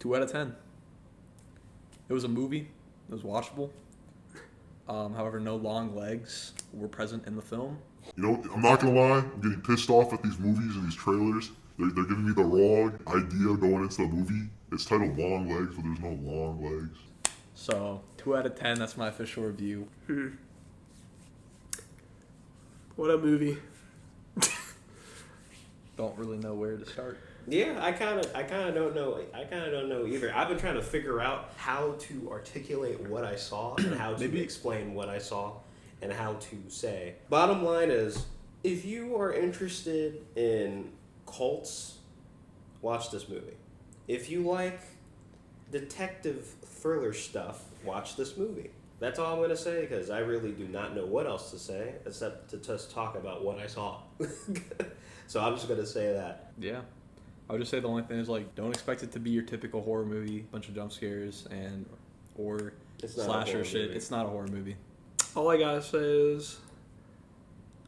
2 out of 10. It was a movie. It was watchable. However, no long legs were present in the film. You know, I'm not gonna lie, I'm getting pissed off at these movies and these trailers. They're giving me the wrong idea going into the movie. It's titled Long Legs, but there's no long legs. So, 2 out of 10, that's my official review. What a movie. Don't really know where to start. Yeah, I kind of don't know. I kind of don't know either. I've been trying to figure out how to articulate what I saw and how to explain what I saw and how to say. Bottom line is, if you are interested in cults, watch this movie. If you like detective thriller stuff, watch this movie. That's all I'm going to say, because I really do not know what else to say except to just talk about what I saw. So I'm just going to say that. Yeah. I would just say the only thing is, like, don't expect it to be your typical horror movie, bunch of jump scares or slasher shit. Movie. It's not a horror movie. All I gotta say is,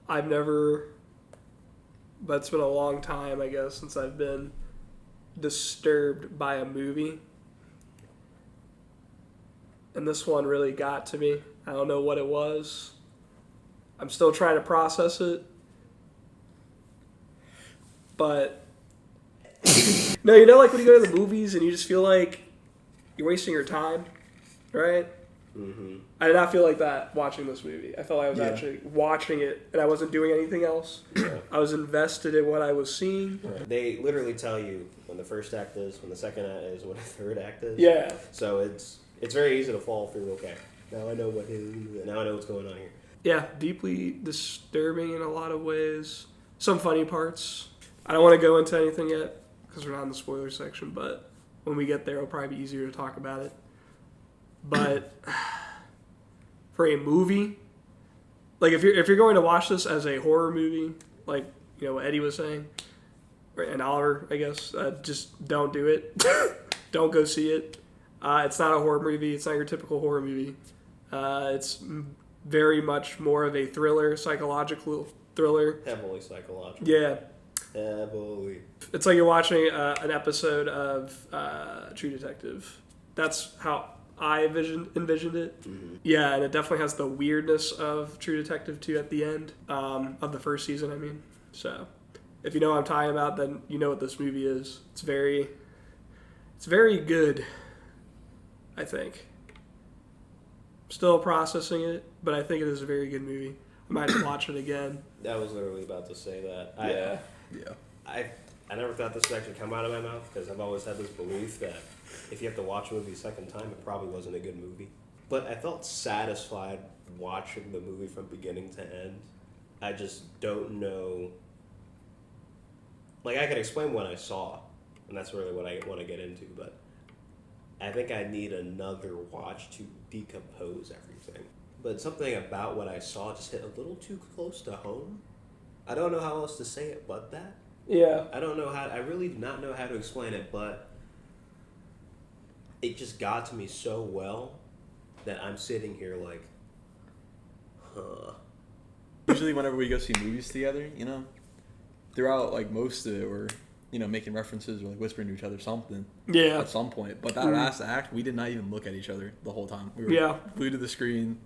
I've never, but it's been a long time, I guess, since I've been disturbed by a movie. And this one really got to me. I don't know what it was. I'm still trying to process it. But no, you know, like when you go to the movies and you just feel like you're wasting your time, right? Mm-hmm. I did not feel like that watching this movie. I felt like I was actually watching it and I wasn't doing anything else. Yeah. I was invested in what I was seeing. Right. They literally tell you when the first act is, when the second act is, when the third act is. Yeah. So it's very easy to fall through. Okay, now I know what now I know what's going on here. Yeah, deeply disturbing in a lot of ways. Some funny parts. I don't want to go into anything yet because we're not in the spoiler section, but when we get there, it'll probably be easier to talk about it. But for a movie, like if you're going to watch this as a horror movie, like you know what Eddie was saying, and Oliver, I guess, just don't do it. Don't go see it. It's not a horror movie. It's not your typical horror movie. It's very much more of a thriller, psychological thriller. Heavily psychological. Yeah. Heavily. It's like you're watching an episode of True Detective. That's how I envisioned it. Mm-hmm. Yeah, and it definitely has the weirdness of True Detective 2 at the end of the first season, I mean. So, if you know what I'm talking about, then you know what this movie is. It's very good, I think. Still processing it, but I think it is a very good movie. I might watch it again. I was literally about to say that. I never thought this would actually come out of my mouth because I've always had this belief that if you have to watch a movie a second time, it probably wasn't a good movie. But I felt satisfied watching the movie from beginning to end. I just don't know. Like, I can explain what I saw, and that's really what I want to get into, but I think I need another watch to decompose everything. But something about what I saw just hit a little too close to home. I don't know how else to say it but that. Yeah. I really do not know how to explain it, but it just got to me so well that I'm sitting here like, huh. Usually whenever we go see movies together, you know, throughout like most of it, we're, you know, making references or like whispering to each other something. Yeah. At some point. But that last act, we did not even look at each other the whole time. We were glued to the screen.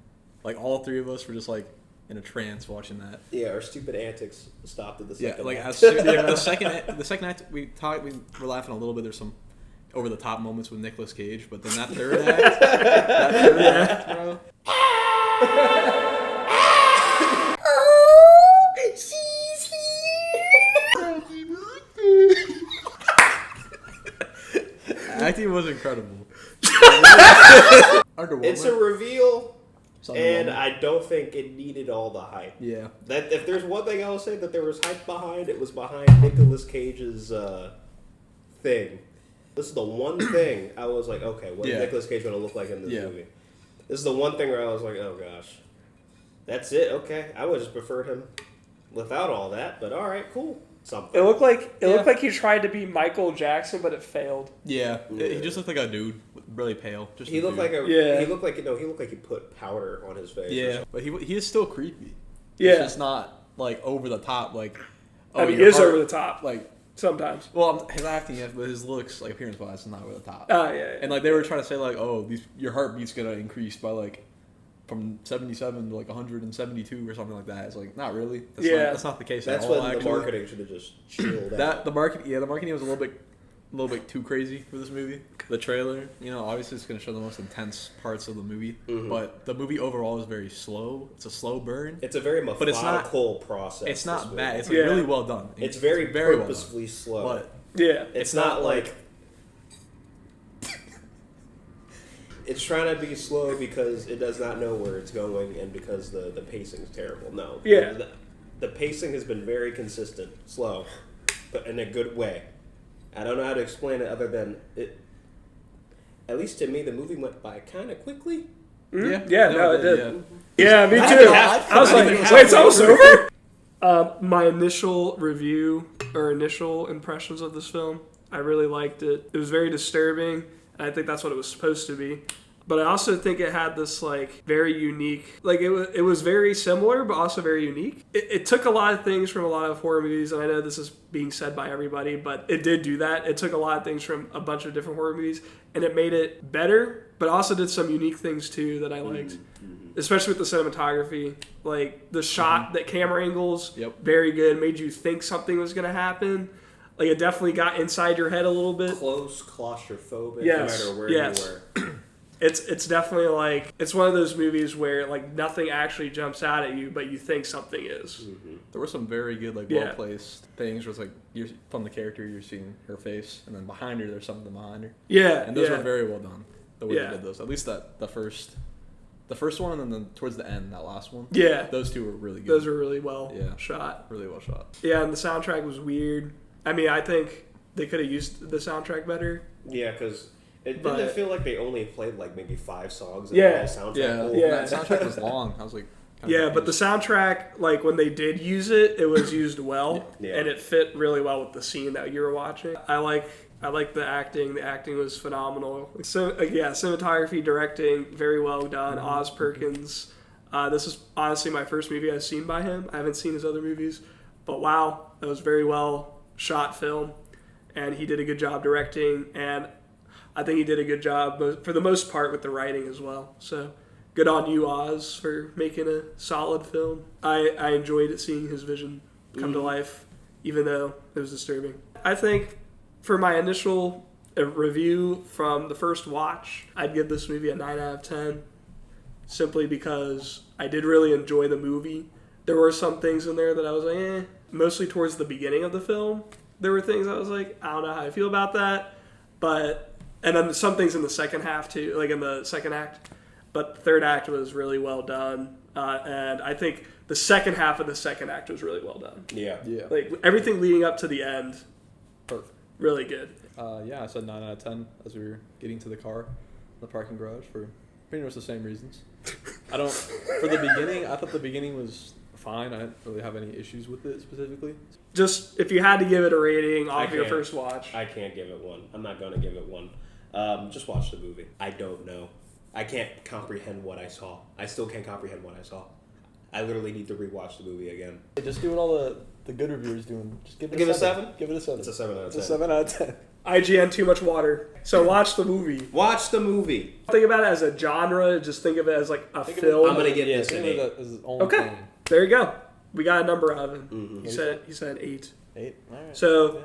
Like all three of us were just like in a trance watching that. Yeah, our stupid antics stopped at the second like act. the second act we were laughing a little bit. There's some over the top moments with Nicolas Cage, but then that third act, bro. She's here. Acting was incredible. It's a reveal. And I don't think it needed all the hype. Yeah. That if there's one thing I will say that there was hype behind, it was behind Nicolas Cage's thing. This is the one thing I was like, okay, what is Nicolas Cage going to look like in this movie? This is the one thing where I was like, oh gosh, that's it. Okay, I would just prefer him without all that, but all right, cool. Something. It looked like he tried to be Michael Jackson, but it failed. Yeah. He just looked like a dude, really pale. Just he looked like he looked like he put powder on his face. Yeah, but he is still creepy. Yeah, it's just not like over the top. Like, he is over the top. Like Sometimes. Well, his acting, yes, but his looks, like appearance-wise, is not over the top. Oh yeah. And like they were trying to say, like, oh, your heartbeat's gonna increase by like from 77 to like 172 or something like that. It's like not really. That's not the case That's at all. when Actually, the marketing should have just chilled out. the marketing was a little bit too crazy for this movie. The trailer, obviously it's going to show the most intense parts of the movie, but the movie overall is very slow. It's a slow burn. It's a very methodical process. It's not bad. It's like really well done. It's very purposefully slow. But it's not like it's trying to be slow because it does not know where it's going and because the pacing is terrible. No. Yeah. The pacing has been very consistent, slow, but in a good way. I don't know how to explain it other than it. At least to me, the movie went by kind of quickly. Mm-hmm. Yeah, it did. Yeah, me too. I was like, wait, it's almost over? My initial review or initial impressions of this film, I really liked it. It was very disturbing, and I think that's what it was supposed to be. But I also think it had this like very unique, like it was very similar, but also very unique. It took a lot of things from a lot of horror movies, and I know this is being said by everybody, but it did do that. It took a lot of things from a bunch of different horror movies, and it made it better, but also did some unique things too that I liked, especially with the cinematography. Like the shot, the camera angles, very good, made you think something was going to happen. Like it definitely got inside your head a little bit. Close, claustrophobic, no matter where you were. It's definitely like, it's one of those movies where like nothing actually jumps out at you, but you think something is. Mm-hmm. There were some very good, like well-placed things where it's like, you're from the character, you're seeing her face, and then behind her, there's something behind her. Yeah. And those were very well done, the way they did those. At least the first one, and then towards the end, that last one. Yeah. Those two were really good. Those were really well shot. Really well shot. Yeah, and the soundtrack was weird. I mean, I think they could have used the soundtrack better. Yeah, because didn't feel like they only played like maybe 5 songs. Yeah. The soundtrack. The soundtrack was long. I was like, but the soundtrack, like when they did use it, it was used well, and it fit really well with the scene that you were watching. I like the acting. The acting was phenomenal. So cinematography, directing, very well done. Oz Perkins. This is honestly my first movie I've seen by him. I haven't seen his other movies, but wow, that was very well shot film, and he did a good job directing, and I think he did a good job for the most part with the writing as well. So good on you, Oz, for making a solid film. I enjoyed seeing his vision come to life, even though it was disturbing. I think for my initial review from the first watch, I'd give this movie a 9 out of 10, simply because I did really enjoy the movie. There were some things in there that I was like, mostly towards the beginning of the film. There were things I was like, I don't know how I feel about that. And then some things in the second half too, like in the second act. But the third act was really well done. And I think the second half of the second act was really well done. Yeah. Like everything leading up to the end, perfect. Really good. I said 9 out of 10 as we were getting to the car, the parking garage, for pretty much the same reasons. For the beginning, I thought the beginning was fine. I didn't really have any issues with it specifically. Just if you had to give it a rating off your first watch. I can't give it 1. I'm not going to give it 1. Just watch the movie. I don't know. I can't comprehend what I saw. I still can't comprehend what I saw. I literally need to rewatch the movie again. Just do what all the good reviewers doing. Just give it a 7. Give it a 7. It's a 7 out of 10. It's a 7 out of 10. IGN too much water. So watch the movie. Watch the movie. Think about it as a genre. Just think of it as like a film. I'm gonna give this an 8. Okay, there you go. We got a number out of it. Mm-hmm. He said 8. 8. All right. So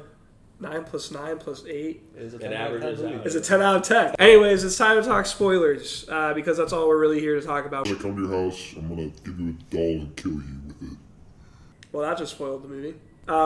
9 plus 9 plus 8 is a 10 out of 10. Anyways, it's time to talk spoilers because that's all we're really here to talk about. When I come to your house, I'm gonna give you a doll and kill you with it. Well, that just spoiled the movie.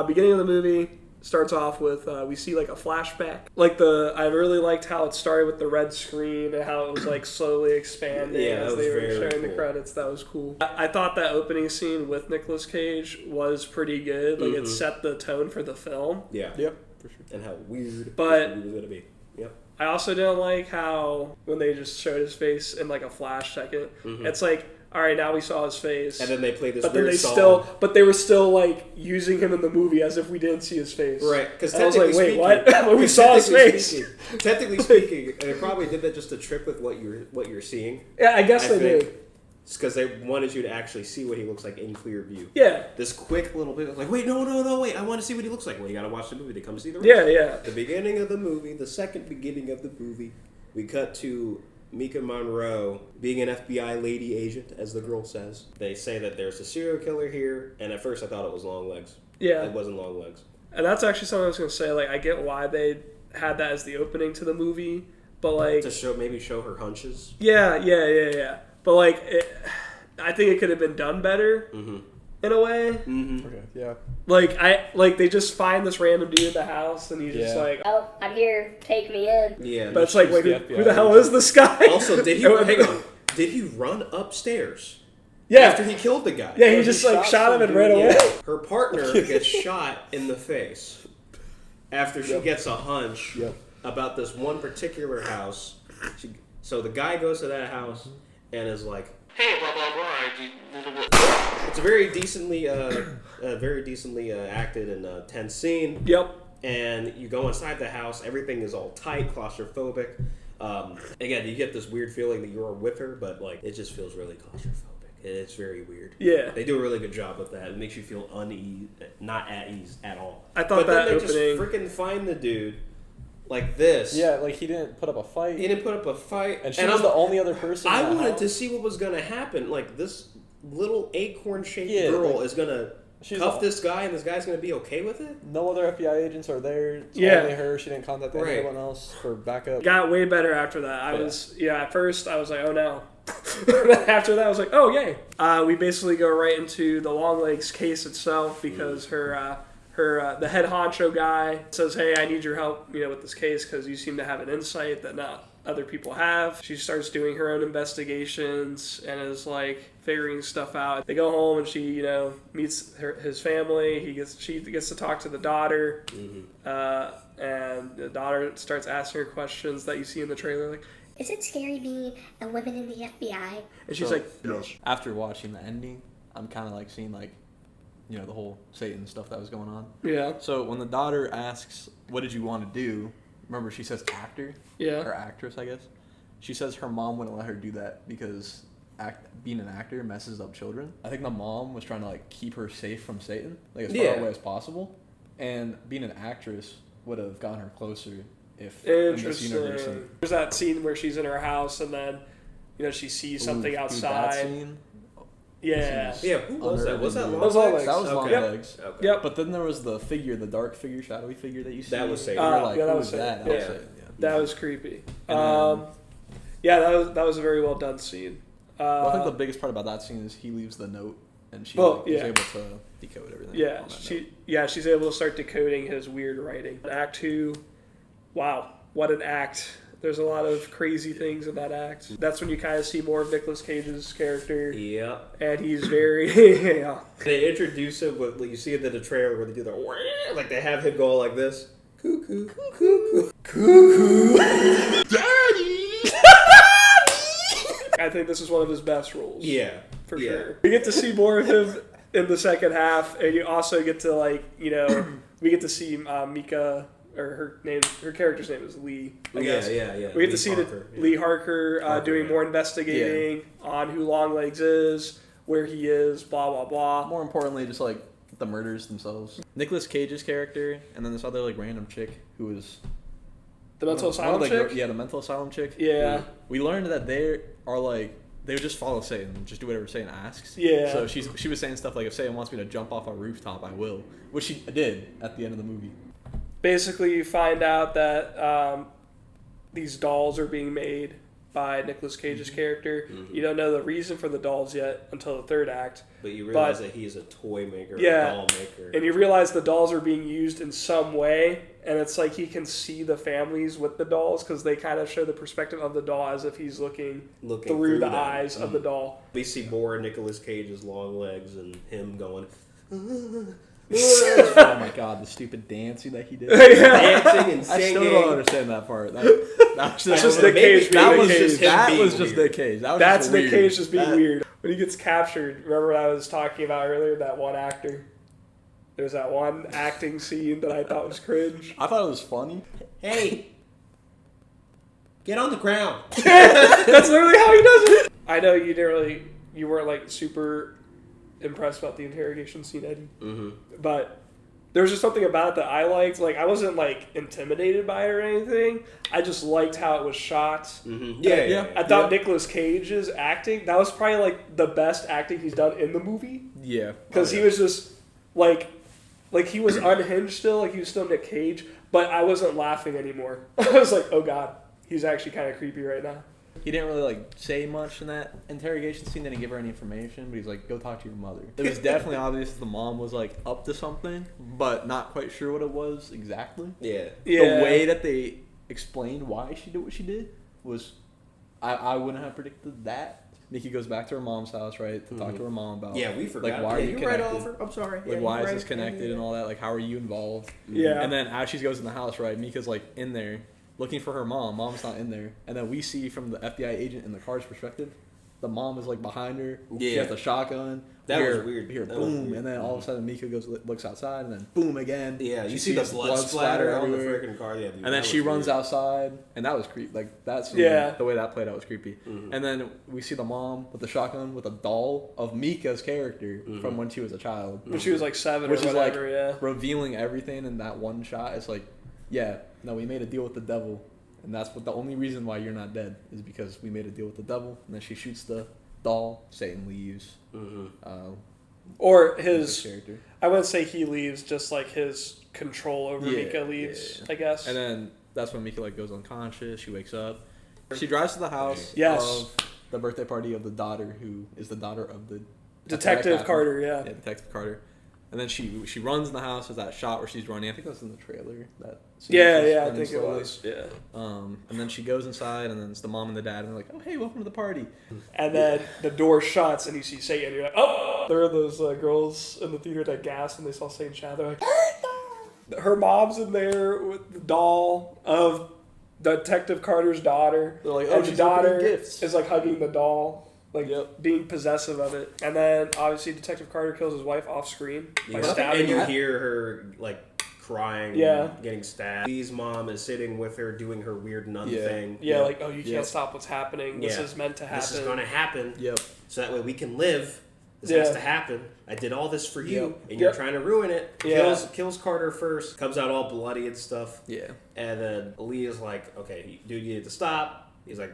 Beginning of the movie starts off with we see like a flashback. I really liked how it started with the red screen and how it was like slowly expanding as they were showing the credits. That was cool. I thought that opening scene with Nicolas Cage was pretty good. Like it set the tone for the film. Yeah. Yep. For sure. And how weird but it was gonna be. Yep. I also didn't like how when they just showed his face in like a flash second, it's like, all right, now we saw his face, and then they played this but weird then song. But they were still like using him in the movie as if we didn't see his face, right? Because I was like, wait, what? When we saw his face. Technically speaking, and it probably did that just to trip with what you're seeing. Yeah, I guess they did. because they wanted you to actually see what he looks like in clear view. Yeah. This quick little bit was like, wait, no, wait, I want to see what he looks like. Well, you gotta watch the movie to come see the rest. Yeah. The beginning of the movie, the second beginning of the movie, we cut to Mika Monroe being an FBI lady agent, as the girl says. They say that there's a serial killer here, and at first I thought it was Longlegs. Yeah. It wasn't Longlegs. And that's actually something I was going to say. Like, I get why they had that as the opening to the movie, but like... To show her hunches? Yeah. But like, I think it could have been done better in a way. Mm-hmm. Okay, yeah. Like they just find this random dude in the house, and he's just like, "Oh, I'm here. Take me in." Yeah. But it's like, wait, who the hell is this guy? Also, did he hang on? Did he run upstairs? Yeah. After he killed the guy. Yeah, he just like shot him and ran away. Yeah. Her partner gets shot in the face after she gets a hunch about this one particular house. So the guy goes to that house and is like, "Hey, blah blah blah." It's a very decently acted and tense scene. Yep. And you go inside the house. Everything is all tight, claustrophobic. Again, you get this weird feeling that you're with her, but like it just feels really claustrophobic. It's very weird. Yeah. They do a really good job with that. It makes you feel uneasy, not at ease at all. I thought but that then they opening... just freaking find the dude like this. Yeah, like he didn't put up a fight. He didn't put up a fight. And she was the only other person I in that wanted house. to see what was going to happen. Like this little acorn-shaped girl is going to cuff this guy, and this guy's going to be okay with it? No other FBI agents are there. It's only her. She didn't contact anyone else for backup. Got way better after that. At first I was like, oh no. After that I was like, oh yay. We basically go right into the Longlegs case itself because the head honcho guy says, hey, I need your help, with this case because you seem to have an insight that not other people have. She starts doing her own investigations and is like figuring stuff out. They go home and she, meets his family. She gets to talk to the daughter, and the daughter starts asking her questions that you see in the trailer, like, "Is it scary being a woman in the FBI?" And she's like, Yes. After watching the ending, I'm kind of like seeing like, the whole Satan stuff that was going on. yeah, So when the daughter asks, what did you want to do? Remember, she says actor? yeah, Or actress, I guess. She says her mom wouldn't let her do that because being an actor messes up children. I think the mom was trying to like keep her safe from Satan, like as far away as possible. And being an actress would have gotten her closer if in this universe. There's that scene where she's in her house and then, she sees something outside. That scene, yeah. Yeah, who was that? Was that Longlegs? Longlegs? That was Okay. Longlegs. Okay. Yep. But then there was the figure, the dark figure, shadowy figure that you see. That was Satan. You're like, that who was is that? Satan. That was Yeah. Satan, yeah. That was creepy. And that was a very well done scene. Well, I think the biggest part about that scene is he leaves the note and she is able to decode everything. Yeah, on that note. she's able to start decoding his weird writing. Act 2, wow, what an act. There's a lot of crazy things in that act. That's when you kind of see more of Nicolas Cage's character. Yeah. And he's very... yeah. They introduce him with, you see it in the trailer where they do the, like they have him go like this. Cuckoo, cuckoo, cuckoo. Daddy! I think this is one of his best roles. Yeah. For sure. We get to see more of him in the second half, and you also get to, we get to see Mika... or her character's name is Lee, I guess. Yeah. We get to see Lee Harker doing more investigating on who Longlegs is, where he is, blah, blah, blah. More importantly, just like the murders themselves. Nicolas Cage's character, and then this other like random chick who was... The mental asylum chick? Yeah, the mental asylum chick. Yeah. We learned that they are like... They would just follow Satan, just do whatever Satan asks. Yeah. So she was saying stuff like, if Satan wants me to jump off a rooftop, I will. Which she did at the end of the movie. Basically, you find out that these dolls are being made by Nicolas Cage's character. Mm-hmm. You don't know the reason for the dolls yet until the third act. But you realize that he is a toy maker, a doll maker. And you realize the dolls are being used in some way, and it's like he can see the families with the dolls because they kind of show the perspective of the doll as if he's looking through the eyes of the doll. We see more of Nicolas Cage's Longlegs and him going... Oh my god, the stupid dancing that he did. Dancing and singing. I still don't understand that part. That was just Nick Cage being Nick Cage. That was just Nick Cage. That's Nick Cage just being weird. When he gets captured, remember what I was talking about earlier, that one actor? There's that one acting scene that I thought was cringe. I thought it was funny. Hey! Get on the ground! That's literally how he does it. I know you you weren't like super impressed about the interrogation scene, Eddie. Mm-hmm. But there was just something about it that I liked. Like, I wasn't like intimidated by it or anything. I just liked how it was shot. Mm-hmm. Yeah. I thought Nicolas Cage's acting, that was probably like the best acting he's done in the movie. Yeah. Because he was just like he was unhinged still, like he was still Nick Cage, but I wasn't laughing anymore. I was like, oh god, he's actually kind of creepy right now. He didn't really like say much in that interrogation scene. Didn't give her any information, but he's like, "Go talk to your mother." It was definitely obvious the mom was like up to something, but not quite sure what it was exactly. Yeah. The way that they explained why she did what she did was, I wouldn't have predicted that. Nikki goes back to her mom's house, right, to talk to her mom about. Yeah, we forgot. Like, why are you you're right, connected? Oliver. I'm sorry. Like, why is this connected and all that? Like, how are you involved? Yeah. And then as she goes in the house, right, Mika's like in there looking for her mom. Mom's not in there. And then we see from the FBI agent in the car's perspective, the mom is like behind her. Yeah. She has the shotgun. That was weird. We hear That was boom, weird. and then all of a sudden Mika looks outside, and then boom again. Yeah, you She see the sees blood splatter on the everywhere. freaking car. Yeah, dude, And then that she was runs weird. outside, and that was creepy. Like, that's Yeah. the way that played out was creepy. Mm-hmm. And then we see the mom with the shotgun with a doll of Mika's character Mm-hmm. from when she was a child, When she was like 7 which or is like whatever, yeah. revealing everything in that one shot. It's like, yeah, no, we made a deal with the devil, and that's what the only reason why you're not dead is because we made a deal with the devil. And then she shoots the doll. Satan leaves. Mm-hmm. Or Mika's his, character. I wouldn't say he leaves, just like his control over Yeah, Mika leaves, yeah. I guess. And then that's when Mika like goes unconscious. She wakes up. She drives to the house Yes. of the birthday party of the daughter, who is the daughter of the Detective Carter, yeah. Yeah, Detective Carter. And then she runs in the house. There's that shot where she's running. I think that was in the trailer. That scene Yeah, she's yeah, I running think it slowly. was. Yeah. And then she goes inside, and then it's the mom and the dad, and they're like, "Oh, hey, welcome to the party." And then the door shuts, and you see Satan. You're like, oh! There are those girls in the theater that gasped when they saw Satan shout. They're like, her mom's in there with the doll of Detective Carter's daughter. They're like, "Oh, and the she's daughter opening gifts." is like hugging the doll, like Yep. being possessive of it. And then obviously Detective Carter kills his wife off screen by Yeah. stabbing And you her. hear her like crying, Yeah. getting stabbed. Lee's mom is sitting with her doing her weird nun Yeah. thing. Yeah, like, oh, you can't Yep. stop what's happening. This Yeah. is meant to happen. This is gonna happen. Yep. So that way we can live. This Yeah. has to happen. I did all this for you, Yep. and you're Yep. trying to ruin it. Yeah. Kills Carter first. Comes out all bloody and stuff. Yeah. And then Lee is like, "Okay, dude, you need to stop." He's like,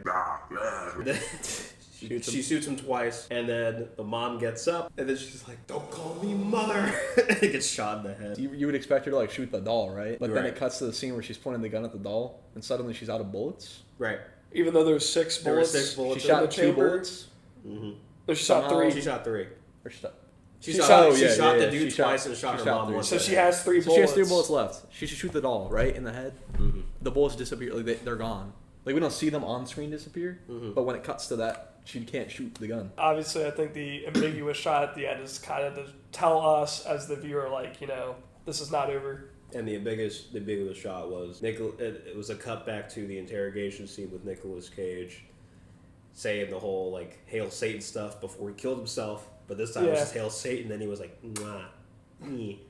Shoots she him. shoots him twice, and then the mom gets up, and then she's like, "Don't call me mother." And gets shot in the head. You would expect her to like shoot the doll, right? But then Right. it cuts to the scene where she's pointing the gun at the doll, and suddenly she's out of bullets. Right. Even though there's 6 There were bullets. 6 bullets. She in shot the 2 chamber. bullets. Mm-hmm. No, she shot Somehow- 3. She shot 3. Or she shot. She She shot, shot- she yeah, shot yeah, the dude she shot- twice and shot she her shot mom 3. once. So in she the head. has 3 So bullets. she has 3 bullets left. She should shoot the doll right in the head. Mhm. The bullets disappear. Like they're gone. Like we don't see them on screen disappear. Mhm. But when it cuts to that, she can't shoot the gun. Obviously, I think the ambiguous shot at the end is kind of to tell us as the viewer, like, you know, this is not over. And the biggest shot was it was a cut back to the interrogation scene with Nicolas Cage saying the whole like "Hail Satan" stuff before he killed himself, but this time it was Yeah. just "Hail Satan." Then he was like, "Mwah, me,"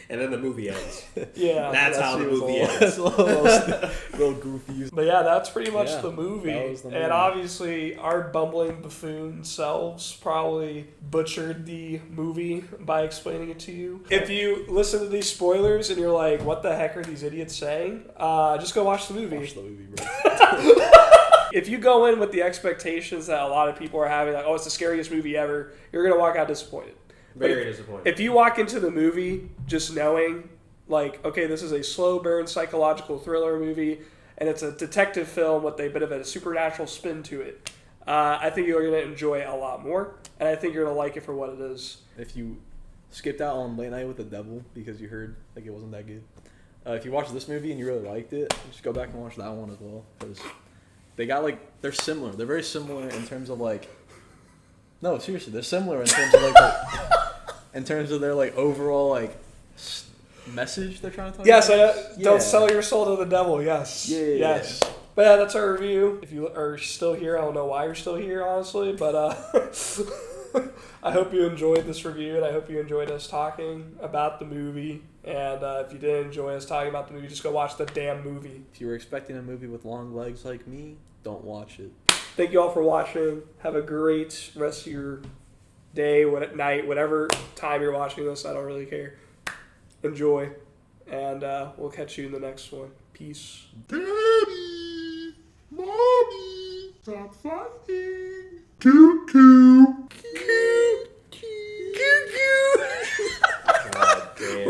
and then the movie ends. Yeah. That's how the That scene was movie a ends. little goofy. But yeah, that's pretty much Yeah, the movie. that was the movie. And obviously, our bumbling buffoon selves probably butchered the movie by explaining it to you. If you listen to these spoilers and you're like, what the heck are these idiots saying? Just go watch the movie. Watch the movie, bro. If you go in with the expectations that a lot of people are having, like, oh, it's the scariest movie ever, you're going to walk out disappointed. Very disappointing. If you walk into the movie just knowing, like, okay, this is a slow burn psychological thriller movie, and it's a detective film with a bit of a supernatural spin to it, I think you're going to enjoy it a lot more, and I think you're going to like it for what it is. If you skipped out on Late Night with the Devil because you heard like it wasn't that good, if you watched this movie and you really liked it, just go back and watch that one as well, because they got like they're similar. They're very similar in terms of like. No, seriously, they're similar in terms of like in terms of their like overall like message they're trying to talk Yes, about. don't sell your soul to the devil, yes. Yeah. Yes. But yeah, that's our review. If you are still here, I don't know why you're still here, honestly, but I hope you enjoyed this review, and I hope you enjoyed us talking about the movie. And if you did enjoy us talking about the movie, just go watch the damn movie. If you were expecting a movie with long legs like me, don't watch it. Thank you all for watching. Have a great rest of your day, night, whatever time you're watching this. I don't really care. Enjoy. And we'll catch you in the next one. Peace. Daddy! Mommy! Stop fighting! Two